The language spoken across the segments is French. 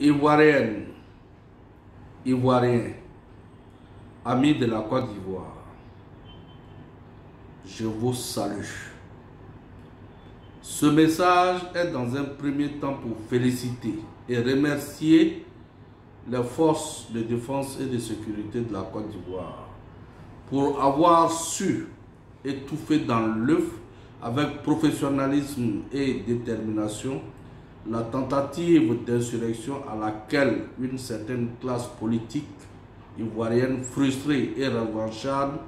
Ivoiriennes, Ivoiriens, amis de la Côte d'Ivoire, je vous salue. Ce message est dans un premier temps pour féliciter et remercier les forces de défense et de sécurité de la Côte d'Ivoire pour avoir su étouffer dans l'œuf avec professionnalisme et détermination la tentative d'insurrection à laquelle une certaine classe politique ivoirienne frustrée et revancharde,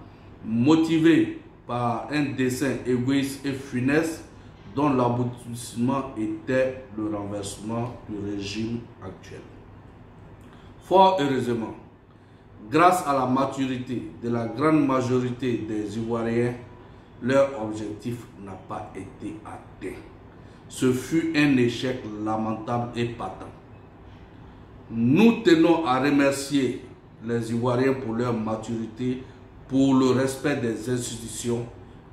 motivée par un dessein égoïste et funeste dont l'aboutissement était le renversement du régime actuel. Fort heureusement, grâce à la maturité de la grande majorité des Ivoiriens, leur objectif n'a pas été atteint. Ce fut un échec lamentable et patent. Nous tenons à remercier les Ivoiriens pour leur maturité, pour le respect des institutions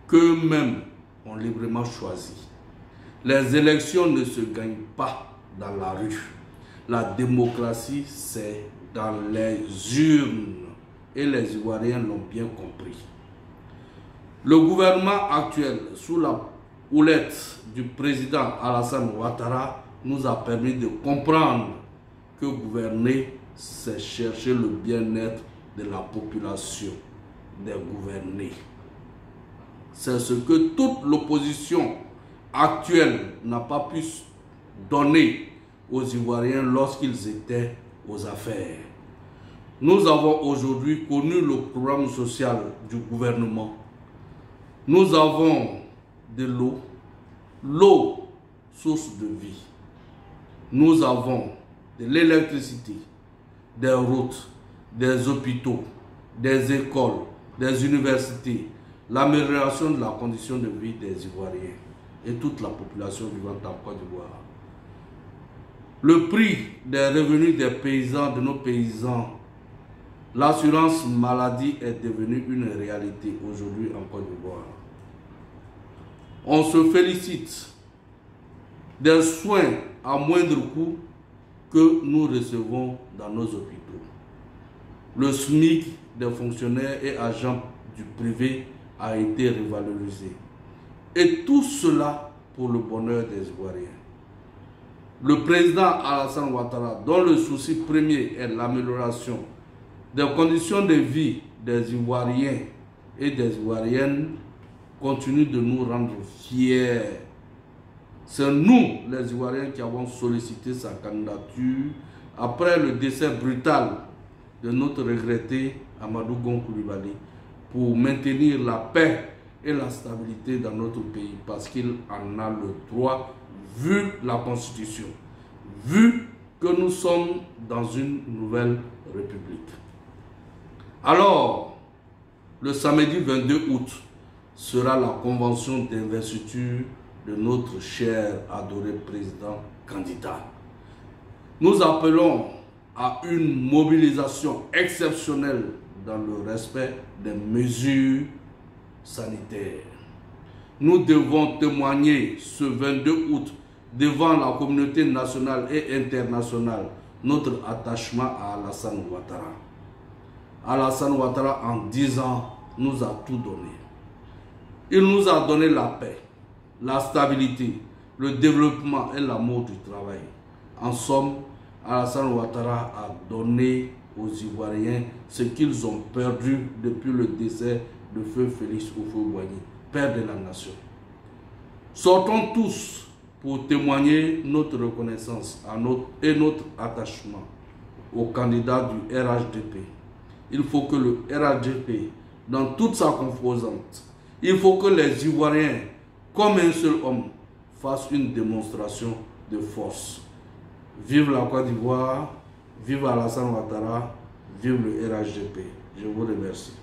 qu'eux-mêmes ont librement choisies. Les élections ne se gagnent pas dans la rue. La démocratie, c'est dans les urnes. Et les Ivoiriens l'ont bien compris. Le gouvernement actuel, sous la houlette du président Alassane Ouattara, nous a permis de comprendre que gouverner, c'est chercher le bien-être de la population, des gouvernés. C'est ce que toute l'opposition actuelle n'a pas pu donner aux Ivoiriens lorsqu'ils étaient aux affaires. Nous avons aujourd'hui connu le programme social du gouvernement. Nous avons de l'eau, source de vie. Nous avons de l'électricité, des routes, des hôpitaux, des écoles, des universités, l'amélioration de la condition de vie des Ivoiriens et toute la population vivante en Côte d'Ivoire. Le prix des revenus des paysans, de nos paysans, l'assurance maladie est devenue une réalité aujourd'hui en Côte d'Ivoire. On se félicite des soins à moindre coût que nous recevons dans nos hôpitaux. Le SMIC des fonctionnaires et agents du privé a été revalorisé. Et tout cela pour le bonheur des Ivoiriens. Le président Alassane Ouattara, dont le souci premier est l'amélioration des conditions de vie des Ivoiriens et des Ivoiriennes, continue de nous rendre fiers. C'est nous, les Ivoiriens, qui avons sollicité sa candidature après le décès brutal de notre regretté Amadou Gon Coulibaly pour maintenir la paix et la stabilité dans notre pays parce qu'il en a le droit vu la Constitution, vu que nous sommes dans une nouvelle république. Alors, le samedi 22 août sera la convention d'investiture de notre cher adoré président candidat. Nous appelons à une mobilisation exceptionnelle dans le respect des mesures sanitaires. Nous devons témoigner ce 22 août devant la communauté nationale et internationale notre attachement à Alassane Ouattara. Alassane Ouattara, en 10 ans, nous a tout donné. Il nous a donné la paix, la stabilité, le développement et l'amour du travail. En somme, Alassane Ouattara a donné aux Ivoiriens ce qu'ils ont perdu depuis le décès de Feu Félix Houphouët-Boigny, père de la nation. Sortons tous pour témoigner notre reconnaissance et notre attachement au candidat du RHDP. Il faut que le RHDP, dans toute sa composante, il faut que les Ivoiriens, comme un seul homme, fassent une démonstration de force. Vive la Côte d'Ivoire, vive Alassane Ouattara, vive le RHDP. Je vous remercie.